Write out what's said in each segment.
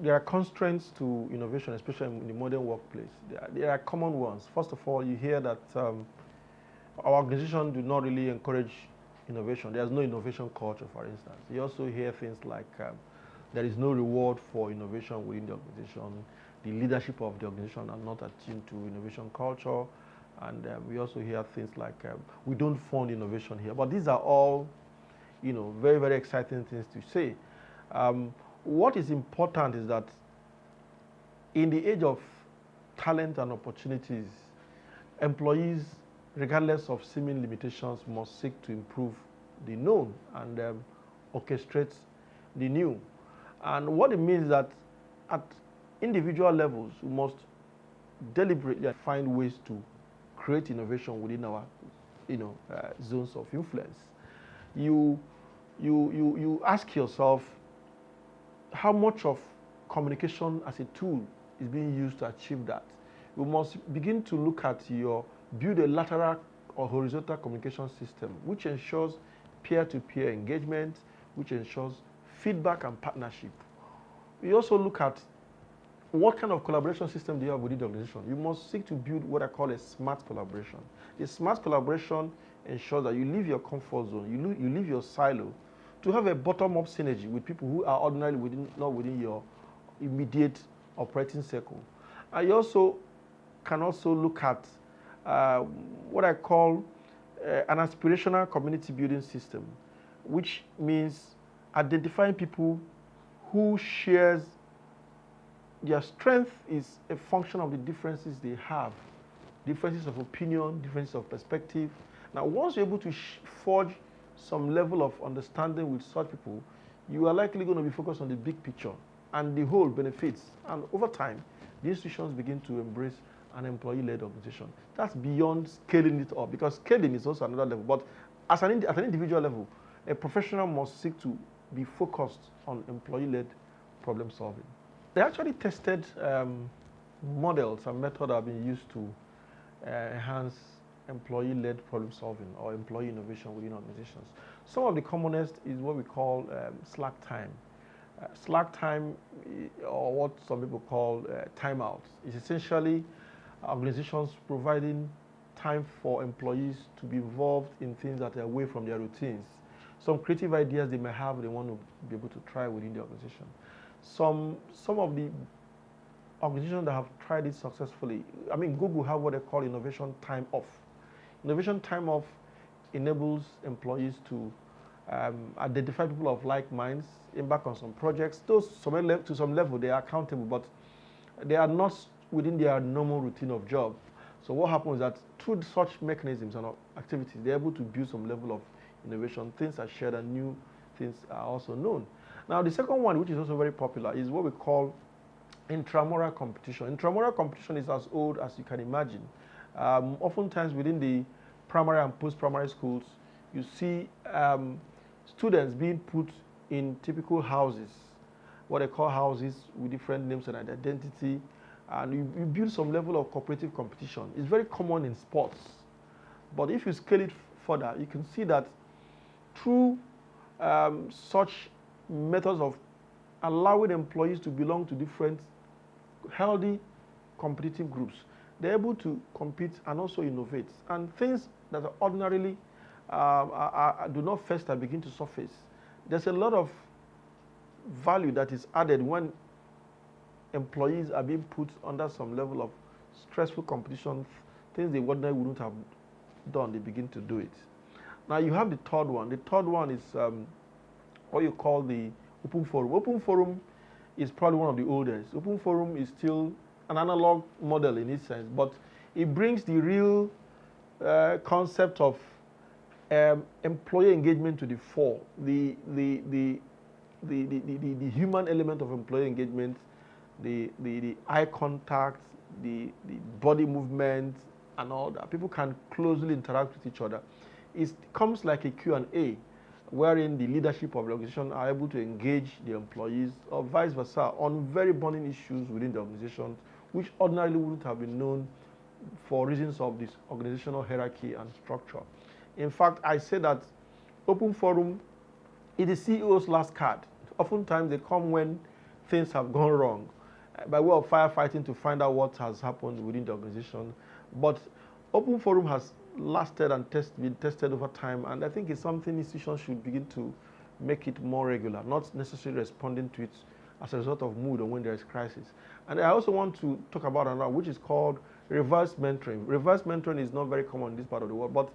there are constraints to innovation, especially in the modern workplace. There are common ones. First of all, you hear that our organization do not really encourage innovation. There's no innovation culture, for instance. You also hear things like there is no reward for innovation within the organization. The leadership of the organization are not attuned to innovation culture. And we also hear things like we don't fund innovation here. But these are all, very, very exciting things to say. What is important is that in the age of talent and opportunities, employees, regardless of seeming limitations, must seek to improve the known and orchestrate the new. And what it means is that at individual levels, we must deliberately find ways to create innovation within our, zones of influence. You ask yourself how much of communication as a tool is being used to achieve that. You must begin to look at build a lateral or horizontal communication system, which ensures peer-to-peer engagement, which ensures feedback and partnership. We also look at what kind of collaboration system do you have within the organization. You must seek to build what I call a smart collaboration. A smart collaboration ensures that you leave your comfort zone, you leave your silo, to have a bottom-up synergy with people who are ordinarily not within your immediate operating circle. And you also can also look at what I call an aspirational community building system, which means identifying people who shares their strength is a function of the differences they have, differences of opinion, differences of perspective. Now, once you're able to forge some level of understanding with such people, you are likely going to be focused on the big picture and the whole benefits. And over time, the institutions begin to embrace an employee-led organization. That's beyond scaling it up, because scaling is also another level. But at an individual level, a professional must seek to be focused on employee-led problem solving. They actually tested models and methods that have been used to enhance employee-led problem solving or employee innovation within organizations. Some of the commonest is what we call slack time. Slack time, or what some people call timeouts, is essentially organizations providing time for employees to be involved in things that are away from their routines. Some creative ideas they may have, they want to be able to try within the organization. Some of the organizations that have tried it successfully, Google have what they call innovation time off. Innovation time off enables employees to identify people of like minds, embark on some projects. Those, to some level, they are accountable, but they are not within their normal routine of job. So what happens is that through such mechanisms and activities, they're able to build some level of innovation. Things are shared and new things are also known. Now, the second one, which is also very popular, is what we call intramural competition. Intramural competition is as old as you can imagine. Oftentimes within the primary and post-primary schools, you see students being put in typical houses, what they call houses with different names and identity, and you build some level of cooperative competition. It's very common in sports. But if you scale it further, you can see that through such methods of allowing employees to belong to different healthy competitive groups, they're able to compete and also innovate. And things that are ordinarily do not fester begin to surface. There's a lot of value that is added when employees are being put under some level of stressful competition, things they ordinarily wouldn't have done, they begin to do it. Now you have the third one. The third one is what you call the open forum. Open forum is probably one of the oldest. Open forum is still an analog model in its sense, but it brings the real concept of employee engagement to the fore. The human element of employee engagement, the eye contact, the body movement, and all that. People can closely interact with each other. It comes like a Q&A, wherein the leadership of the organization are able to engage the employees, or vice versa, on very burning issues within the organization, which ordinarily wouldn't have been known for reasons of this organizational hierarchy and structure. In fact, I say that open forum is the CEO's last card. Oftentimes they come when things have gone wrong by way of firefighting to find out what has happened within the organization. But open forum has lasted and been tested over time, and I think it's something institutions should begin to make it more regular, not necessarily responding to it as a result of mood or when there is crisis. And I also want to talk about another, which is called reverse mentoring. Reverse mentoring is not very common in this part of the world, but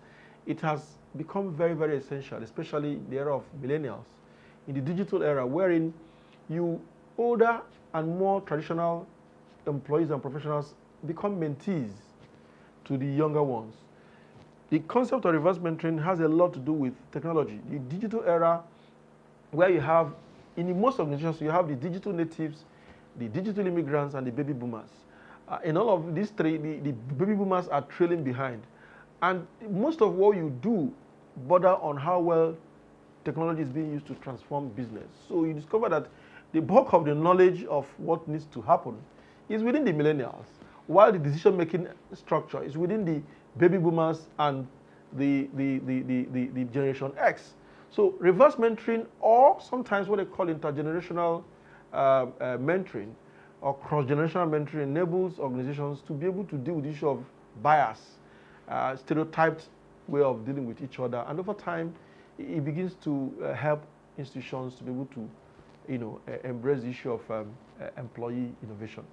it has become very, very essential, especially in the era of millennials, in the digital era, wherein you older and more traditional employees and professionals become mentees to the younger ones. The concept of reverse mentoring has a lot to do with technology. The digital era, where you have, in most organizations, you have the digital natives, the digital immigrants, and the baby boomers. In all of these three, the baby boomers are trailing behind. And most of what you do border on how well technology is being used to transform business. So you discover that the bulk of the knowledge of what needs to happen is within the millennials, while the decision-making structure is within the baby boomers and the Generation X. So reverse mentoring, or sometimes what they call intergenerational mentoring or cross-generational mentoring, enables organizations to be able to deal with the issue of bias, stereotyped way of dealing with each other, and over time, it begins to help institutions to be able to, embrace the issue of employee innovation.